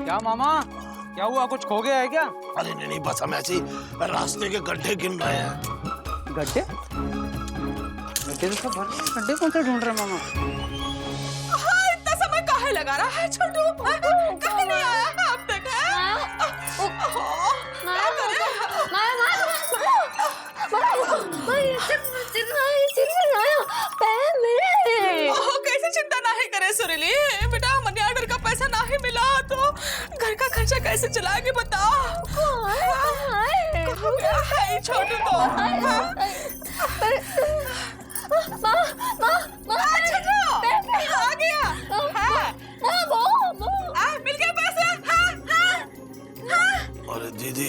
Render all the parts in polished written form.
क्या मामा, क्या हुआ? कुछ खो गया है क्या? अरे नहीं, बस हम ऐसे ही रास्ते के गड्ढे गिन रहे हैं। गड्ढे? गड्ढे तो सब भर गए, गड्ढे कौन से ढूंढ रहे हैं मामा? हाँ, इतना समय काहे लगा रहा है छोटू? काहे नहीं आया है अब तक? कैसे चिंता नहीं करे सुरीली? बेटा मनी ऑर्डर का पैसा नहीं मिला तो घर का खर्चा कैसे चलाएंगे बताओ? छोटू तो आ गया। मिल गया पैसा? अरे दीदी,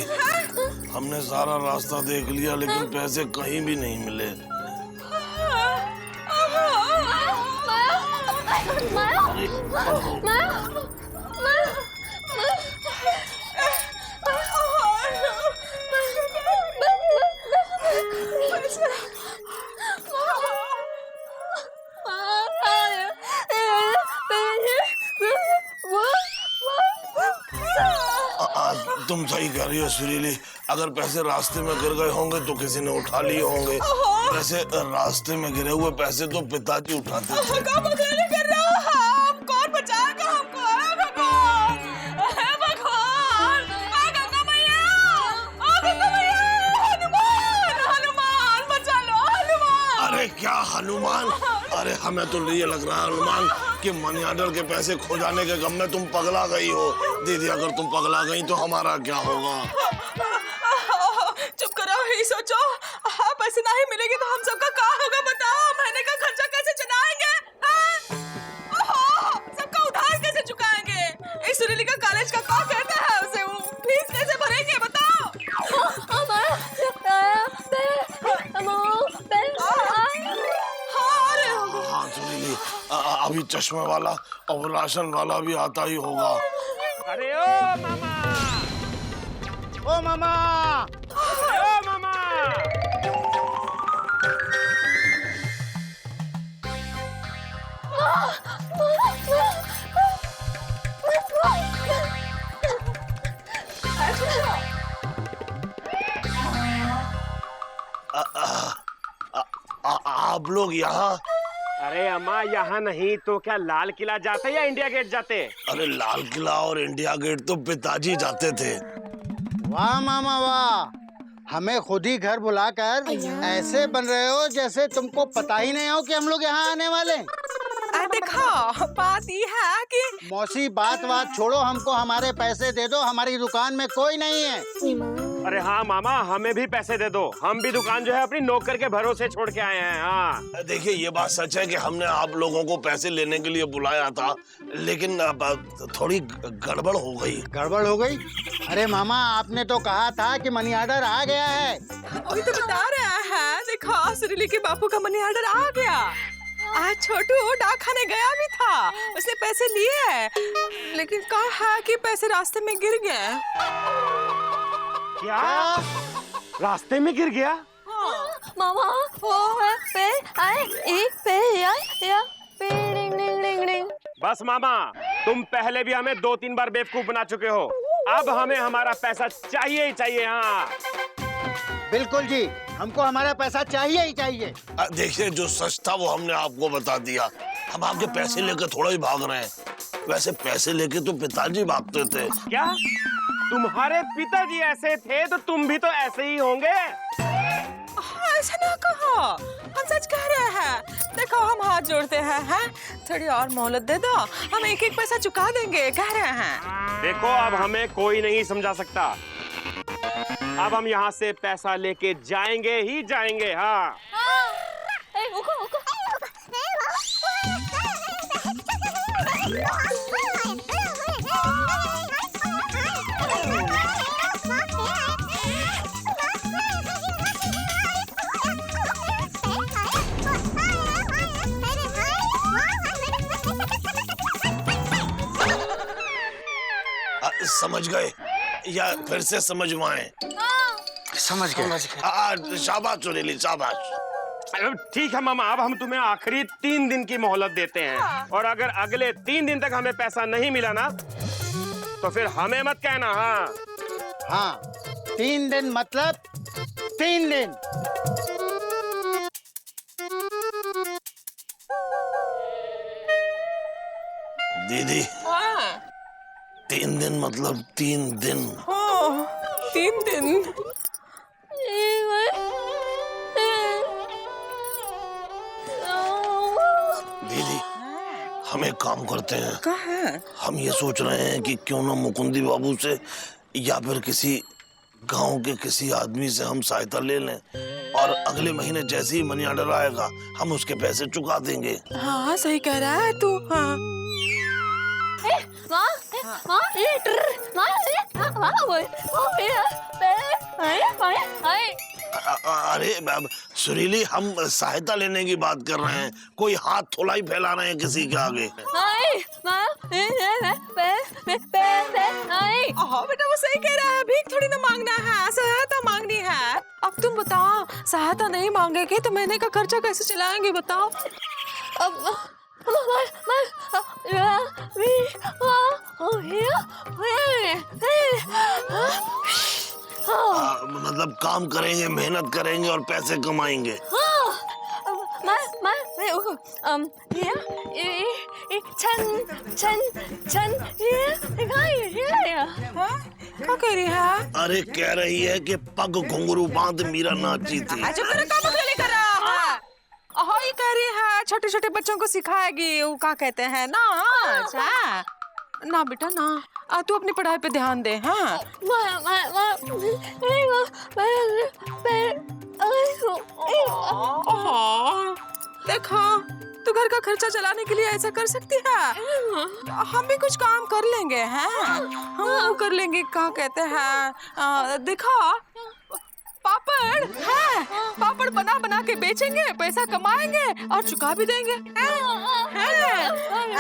हमने सारा रास्ता देख लिया लेकिन पैसे कहीं भी नहीं मिले। तुम सही कह रही हो सुरीली, अगर पैसे रास्ते में गिर गए होंगे तो किसी ने उठा लिए होंगे। वैसे रास्ते में गिरे हुए पैसे तो पिताजी उठाते थे। कौन बचाएगा हमको? भगवान, भगवान, गंगा मैया, हनुमान, हनुमान बचा लो, हनुमान। अरे क्या हनुमान? अरे हमें तो ये लग रहा है हनुमान कि मनी ऑर्डर के पैसे खो जाने के गम में तुम पगला गई हो। दीदी, अगर तुम पगला गई तो हमारा क्या होगा? चुप करो, ही सोचो। हाँ, पैसे नहीं मिलेंगे तो हम सबका क्या होगा बताओ? महीने का खर्चा कैसे चलाएंगे? सबका उधार कैसे चुकाएंगे? इस सुरीली का कॉलेज का क्या कहता है उसे? वो फीस कैसे भरेंगे बताओ? हाँ सुरीली, अभी चश्मे वाला और राशन वाला भी आता ही होगा। अरे ओ मामा, ओ मामा, अरे ओ मामा। आप लोग यहाँ? अरे अम्मा, यहाँ नहीं तो क्या लाल किला जाते या इंडिया गेट जाते? अरे लाल किला और इंडिया गेट तो पिताजी जाते थे। वाह मामा वाह, हमें खुद ही घर बुलाकर ऐसे बन रहे हो जैसे तुमको पता ही नहीं हो कि हम लोग यहाँ आने वाले। देखो, बात ये है कि मौसी बात छोड़ो, हमको हमारे पैसे दे दो, हमारी दुकान में कोई नहीं है। अरे हाँ मामा, हमें भी पैसे दे दो, हम भी दुकान जो है अपनी नौकर के भरोसे छोड़ के आए हैं। हाँ देखिए, ये बात सच है कि हमने आप लोगों को पैसे लेने के लिए बुलाया था, लेकिन थोड़ी गड़बड़ हो गई। गड़बड़ हो गई? अरे मामा, आपने तो कहा था कि मनी ऑर्डर आ गया है। वही तो बता रहा है। देखो, सुरीली के बापू का मनी ऑर्डर आ गया। आज छोटू डाकखाने गया भी था, उसने पैसे लिए हैं, लेकिन कहा है कि पैसे रास्ते में गिर गए। क्या? रास्ते में गिर गया? मामा, बस मामा, तुम पहले भी हमें 2-3 बार बेवकूफ बना चुके हो, अब हमें हमारा पैसा चाहिए ही चाहिए। हाँ बिल्कुल जी, हमको हमारा पैसा चाहिए ही चाहिए। देखिए, जो सच था वो हमने आपको बता दिया। हम आपके पैसे लेकर थोड़ा ही भाग रहे हैं, वैसे पैसे लेके तो पिताजी भागते थे। क्या तुम्हारे पिताजी ऐसे थे तो तुम भी तो ऐसे ही होंगे? ऐसा ना कहो, हम सच कह रहे हैं। देखो, हम हाथ जोड़ते हैं, थोड़ी और मोहलत दे दो, हम एक एक पैसा चुका देंगे, कह रहे हैं। देखो, अब हमें कोई नहीं समझा सकता, अब हम यहाँ से पैसा लेके जाएंगे ही जाएंगे। हाँ समझ गए या फिर से समझवाएं? समझ गए। शाबाश सुनीली, शाबाश। ठीक है मामा, अब हम तुम्हें आखिरी 3 दिन की मोहलत देते हैं, और अगर अगले 3 दिन तक हमें पैसा नहीं मिला ना तो फिर हमें मत कहना। हाँ हाँ, 3 दिन मतलब 3 दिन। दीदी, 3 दिन मतलब 3 दिन। हाँ, 3 दिन। दीदी, हम एक काम करते हैं। क्या है? हम ये सोच रहे हैं कि क्यों ना मुकुंदी बाबू से या फिर किसी गांव के किसी आदमी से हम सहायता ले लें और अगले महीने जैसे ही मनी ऑर्डर आएगा हम उसके पैसे चुका देंगे। हाँ सही कह रहा है तू। हाँ अरे सुरीली, हम सहायता लेने की बात कर रहे हैं, कोई हाथ थोड़ा फैला रहे हैं किसी के आगे। हाँ बेटा वो सही कह रहा है, भीख थोड़ी ना मांगना है, सहायता मांगनी है। अब तुम बताओ, सहायता नहीं मांगेगे तो महीने का खर्चा कैसे चलाएंगे बताओ? मतलब काम करेंगे, मेहनत करेंगे और पैसे कमाएंगे। क्या कह रही है? अरे कह रही है कि पग घुंघरू बांध मीरा नाची थी। जो कर रहा है हाँ ये कह रही है छोटे छोटे बच्चों को सिखाएगी, वो क्या कहते हैं ना। अच्छा ना बेटा ना, तू अपनी पढ़ाई पे ध्यान दे। हाँ देखो तू घर का खर्चा चलाने के लिए ऐसा कर सकती है। हम भी कुछ काम कर लेंगे हैं, हम कर लेंगे। क्या कहते हैं देखो पापड़ है, पापड़ बना बना के बेचेंगे, पैसा कमाएंगे और चुका भी देंगे।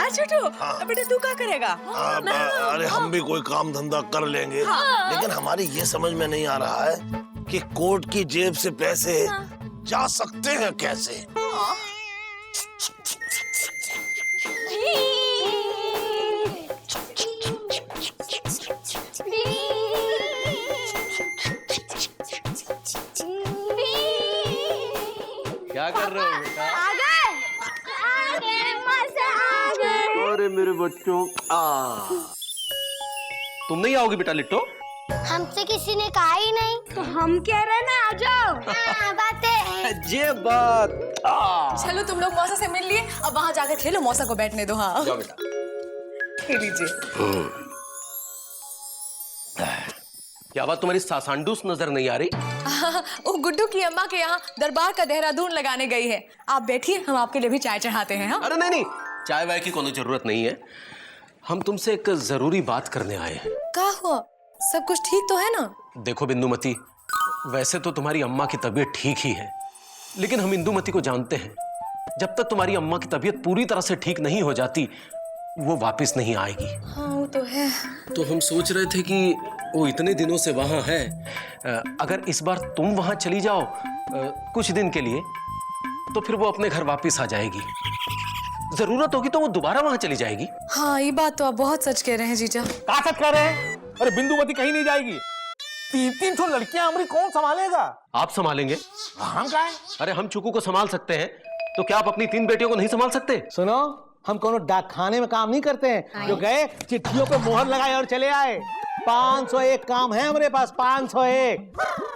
छोटू बेटा तू क्या करेगा? अरे हम भी कोई काम धंधा कर लेंगे। लेकिन हमारी ये समझ में नहीं आ रहा है कि कोर्ट की जेब से पैसे जा सकते हैं कैसे। क्या कर रहे हो बेटा? अरे मेरे बच्चों, तुम नहीं आओगी बेटा लिट्टो? हमसे किसी ने कहा ही नहीं, तो हम कह रहे ना आ जाओ। बातें ये बात। चलो तुम लोग मौसा से मिल लिए, अब वहाँ जाकर खेलो, मौसा को बैठने दो। हाँ जाओ बेटा। खेल लीजिए। क्या बात, तुम्हारी सासांडूस नजर नहीं आ रही? वो गुड्डू की अम्मा के यहाँ दरबार का देहरादून लगाने गई है। आप बैठिए, हम आपके लिए भी चाय चढ़ाते हैं। हाँ? अरे नहीं नहीं, चाय वाय की कोई जरूरत नहीं है। हम तुमसे एक जरूरी बात करने आए हैं। क्या हुआ? सब कुछ ठीक तो है ना? देखो बिंदुमती, वैसे तो तुम्हारी अम्मा की तबीयत ठीक ही है, लेकिन हम इंदुमती को जानते हैं, जब तक तुम्हारी अम्मा की तबीयत पूरी तरह से ठीक नहीं हो जाती वो वापस नहीं आएगी। हाँ वो तो है। तो हम सोच रहे थे कि वो इतने दिनों से वहां है, अगर इस बार तुम वहां चली जाओ कुछ दिन के लिए, तो फिर वो अपने घर वापस आ जाएगी। जरूरत होगी तो वो दोबारा वहां चली जाएगी। हाँ ये बात तो आप बहुत सच कह रहे हैं जीजा। कहाँ सच कह रहे हैं? अरे बिंदुमती कहीं नहीं जाएगी। 3-3 तो लड़कियां हमारी कौन संभालेगा? आप संभालेंगे। हम क्या है? अरे हम चुकू को संभाल सकते हैं, तो क्या आप अपनी 3 बेटियों को नहीं संभाल सकते? सुनो, हम कोनो डाकखाने में काम नहीं करते हैं जो गए चिट्ठियों पे मोहर लगाए और चले आए। 501 काम है हमारे पास, 501।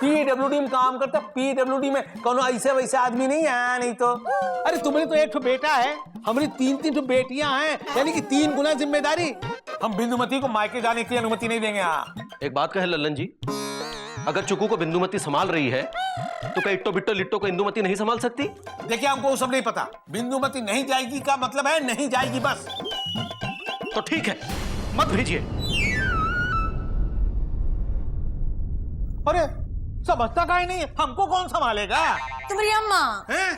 पीडब्ल्यूडी में काम करते, पीडब्ल्यूडी में कोनो ऐसे वैसे आदमी नहीं है। नहीं तो अरे तुम्हारे तो एक बेटा है, हमारी 3-3 बेटियां हैं, यानी कि 3 गुना जिम्मेदारी। हम बिंदुमती को मायके जाने की अनुमति नहीं देंगे। एक बात कहे लल्लन जी, अगर चुकू को बिंदुमती संभाल रही है तो क्या इट्टो बिट्टो लिट्टो को इंदुमती नहीं संभाल सकती? देखिए हमको वो सब नहीं पता। बिंदुमती नहीं जाएगी का मतलब है नहीं जाएगी बस। तो ठीक है, मत भेजिए। अरे समझता काहे नहीं, हमको कौन संभालेगा? तुम्हारी अम्मा। हैं?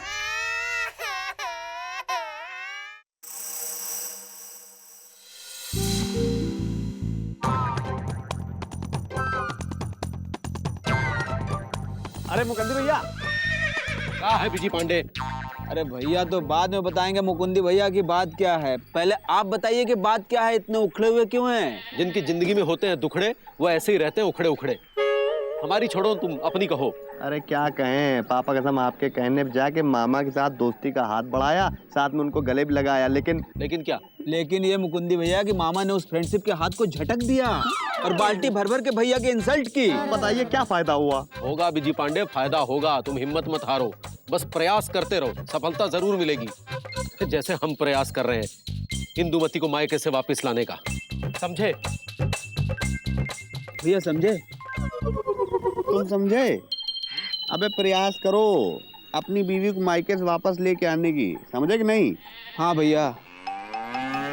अरे मुकंदी भैया, क्या है बिजी पांडे? अरे भैया तो बाद में बताएंगे मुकुंदी भैया की बात क्या है, पहले आप बताइए कि बात क्या है, इतने उखड़े हुए क्यों हैं? जिनकी जिंदगी में होते हैं दुखड़े वो ऐसे ही रहते हैं उखड़े उखड़े। हमारी छोड़ो, तुम अपनी कहो। अरे क्या कहें, पापा कसम आपके कहने पे जाके मामा के साथ दोस्ती का हाथ बढ़ाया, साथ में उनको गले भी लगाया, लेकिन क्या? लेकिन ये मुकुंदी भैया कि मामा ने उस फ्रेंडशिप के हाथ को झटक दिया और बाल्टी भर भर के भैया की इंसल्ट की। बताइए क्या फायदा हुआ? होगा बिजी पांडे, फायदा होगा। तुम हिम्मत मत हारो, बस प्रयास करते रहो, सफलता जरूर मिलेगी। जैसे हम प्रयास कर रहे हैं इंदुमती को मायके से वापस लाने का, समझे? भैया समझे? तुम समझे? अबे प्रयास करो अपनी बीवी को मायके से वापस लेके आने की, समझे कि नहीं? हाँ भैया,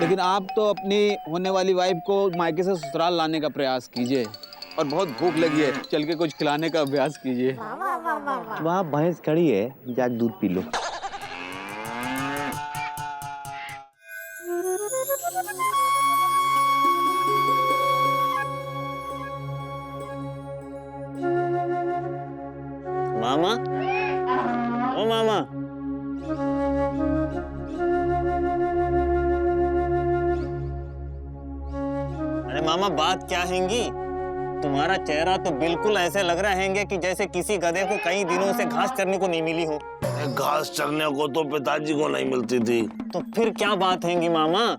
लेकिन आप तो अपनी होने वाली वाइफ को मायके से ससुराल लाने का प्रयास कीजिए, और बहुत भूख लगी है, चल के कुछ खिलाने का अभ्यास कीजिए। वहाँ भैंस खड़ी है, जाके दूध पी लो। मामा, ओ मामा, अरे मामा बात क्या हैंगी? तुम्हारा चेहरा तो बिल्कुल ऐसे लग रहा हैंगे कि जैसे किसी गधे को कई दिनों से घास चरने को नहीं मिली हो। घास चरने को तो पिताजी को नहीं मिलती थी। तो फिर क्या बात हैंगी मामा?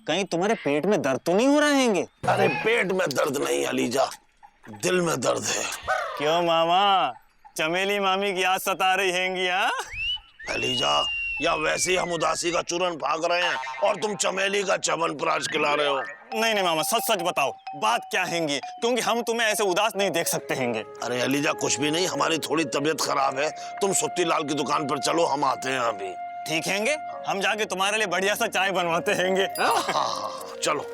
कहीं तुम्हारे पेट में दर्द तो नहीं हो रहा हैंगे? अरे पेट में दर्द नहीं अलीजा, दिल में दर्द है। क्यों मामा, चमेली मामी की याद सता रही हैंगी? हाँ अलीजा, या वैसे ही हम उदासी का चूरन भाग रहे हैं और तुम चमेली का च्यवनप्राश खिला रहे हो? नहीं नहीं मामा, सच सच बताओ बात क्या हैंगी, क्योंकि हम तुम्हें ऐसे उदास नहीं देख सकते हैंगे। अरे अलीजा कुछ भी नहीं, हमारी थोड़ी तबीयत खराब है। तुम सुत्ती लाल की दुकान पर चलो, हम आते हैं अभी। ठीक हैंगे, हम जाके तुम्हारे लिए बढ़िया सा चाय बनवाते हैंगे। हाँ, चलो।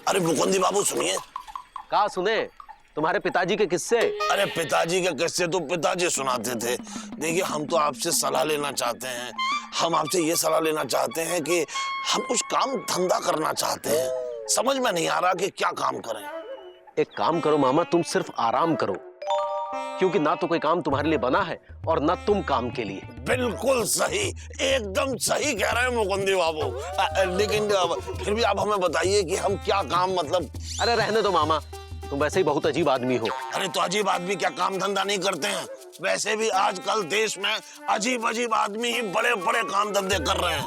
अरे मुकुंदी बाबू सुनिए। कहा सुने? तुम्हारे पिताजी के किस्से? अरे पिताजी के किस्से तो पिताजी सुनाते थे। देखिए हम तो आपसे सलाह लेना चाहते हैं। हम आपसे ये सलाह लेना चाहते हैं कि हम कुछ काम धंधा करना चाहते हैं। समझ में नहीं आ रहा कि क्या काम करें। एक काम करो मामा, तुम सिर्फ आराम करो, क्योंकि ना तो कोई काम तुम्हारे लिए बना है और ना तुम काम के लिए। बिल्कुल सही, एकदम सही कह रहे हैं मुकुंदी बाबू। लेकिन फिर भी आप हमें बताइए कि हम क्या काम, मतलब। अरे रहने दो मामा, तुम वैसे ही बहुत अजीब आदमी हो। अरे तो अजीब आदमी क्या काम धंधा नहीं करते हैं? वैसे भी आजकल देश में अजीब अजीब आदमी ही बड़े बड़े काम धंधे कर रहे हैं।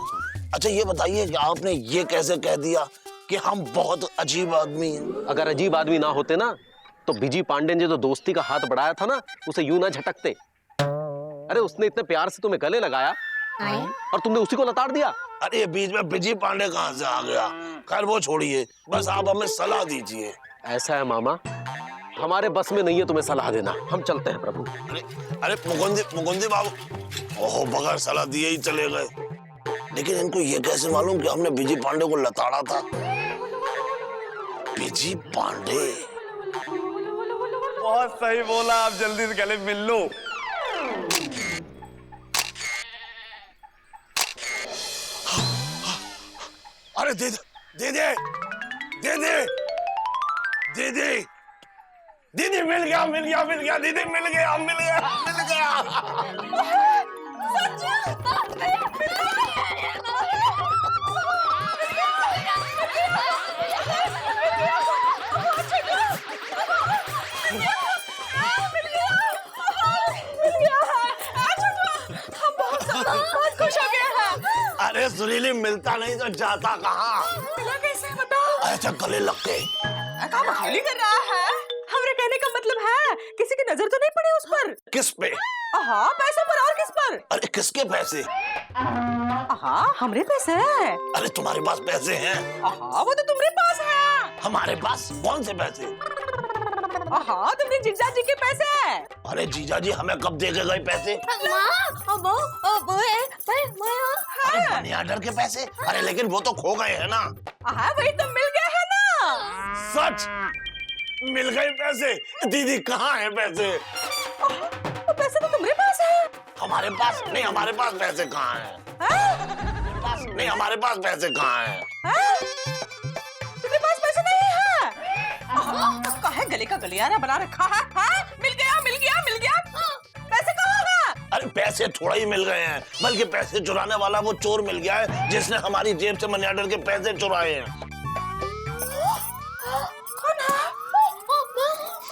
अच्छा ये बताइए कि आपने ये कैसे कह दिया कि हम बहुत अजीब आदमी हैं? अगर अजीब आदमी ना होते ना तो बिजी पांडे ने जो दोस्ती का हाथ बढ़ाया था ना, उसे यूं ना झटकते। अरे उसने इतने प्यार से तुम्हें गले लगाया और तुमने उसी को लताड़ दिया। अरे बीच में बिजी पांडे कहाँ से आ गया? खैर वो छोड़िए, बस आप हमें सलाह दीजिए। ऐसा है मामा, हमारे बस में नहीं है तुम्हें सलाह देना, हम चलते हैं प्रभु। अरे मुकुंदी बाबू, ओहो बगैर सलाह दिए ही चले गए। लेकिन इनको ये कैसे मालूम कि हमने बिजी पांडे को लताड़ा था? बिजी पांडे, बहुत सही बोला, आप जल्दी से गले मिल लो। अरे दे दे दे दे दे दीदी, दीदी मिल गया दीदी मिल गया। बहुत खुश हो गया है। अरे सुरीली, मिलता नहीं तो जाता कहाँ? मिला कैसे बताओ? अच्छा गले लग गए। काम खाली कर रहा है। हमरे कहने का मतलब है किसी की नजर तो नहीं पड़ी उस पर? किस पे? हाँ पैसे पर, और किस पर? अरे किसके पैसे? हाँ हमरे पैसे हैं। अरे तुम्हारे पास पैसे हैं? हाँ वो तो तुम्हारे पास है। हमारे पास कौन से पैसे? हाँ तुमने जीजा जी के पैसे हैं। अरे जीजा जी हमें कब दे के गए पैसे? अरे मनी ऑर्डर के पैसे? अरे लेकिन वो तो खो गए हैं ना। हाँ वही तो मिल गए हैं ना। सच मिल गए पैसे? दीदी कहाँ है पैसे? पैसे तो तुम्हारे पास है। हमारे पास नहीं, हमारे पास पैसे कहाँ हैं? नहीं हमारे पास पैसे कहाँ हैं? तुम्हारे पास पैसे नहीं है? कहाँ गले का गलियारा बना रखा है? मिल गया पैसे कहाँ है? अरे पैसे पैसे थोड़ा ही मिल गए हैं, बल्कि पैसे चुराने वाला वो चोर मिल गया है जिसने हमारी जेब से मनी ऑर्डर के पैसे चुराए हैं।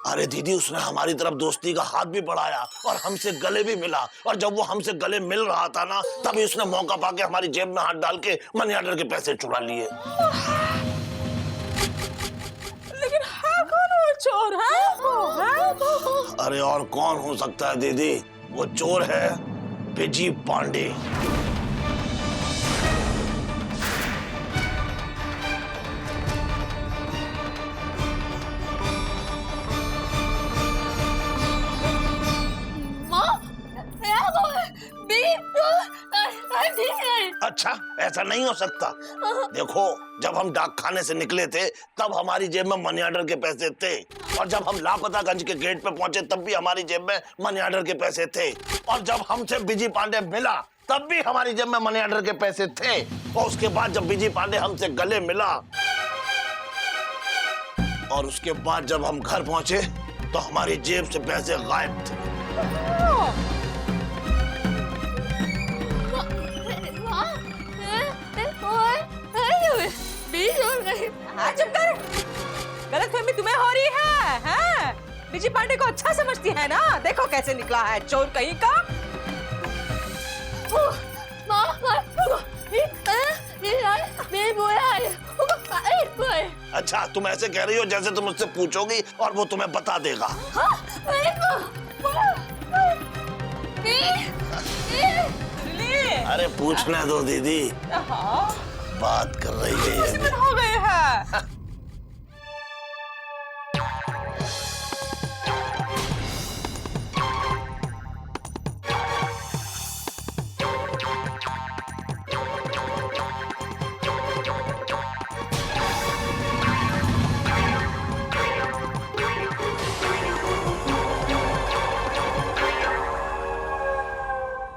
अरे दीदी, उसने हमारी तरफ दोस्ती का हाथ भी बढ़ाया और हमसे गले भी मिला, और जब वो हमसे गले मिल रहा था ना, तभी उसने मौका पाके हमारी जेब में हाथ डाल के मनी ऑर्डर के पैसे चुरा लिए। लेकिन है कौन वो चोर है? अरे और कौन हो सकता है दीदी, वो चोर है बिजी पांडे। अच्छा, ऐसा नहीं हो सकता। देखो, जब हम डाक खाने से निकले थे तब हमारी जेब में मनी ऑर्डर के पैसे थे, और जब हम लापतागंज के गेट पे पहुंचे तब भी हमारी जेब में मनी ऑर्डर के पैसे थे, और जब हमसे बिजी पांडे मिला तब भी हमारी जेब में मनी ऑर्डर के पैसे थे, और उसके बाद जब बिजी पांडे हमसे गले मिला और उसके बाद जब हम घर पहुंचे तो हमारी जेब से पैसे गायब थे। हाँ, चुप कर। गलतफहमी तुम्हें हो रही है, हैं? बिजी पांडे को अच्छा समझती है ना? देखो कैसे निकला है चोर कहीं का। अच्छा, तुम ऐसे कह रही हो जैसे तुम उससे पूछोगी और वो तुम्हें बता देगा। अरे पूछने दो दीदी, बात कर रही है ये। हो गए हैं।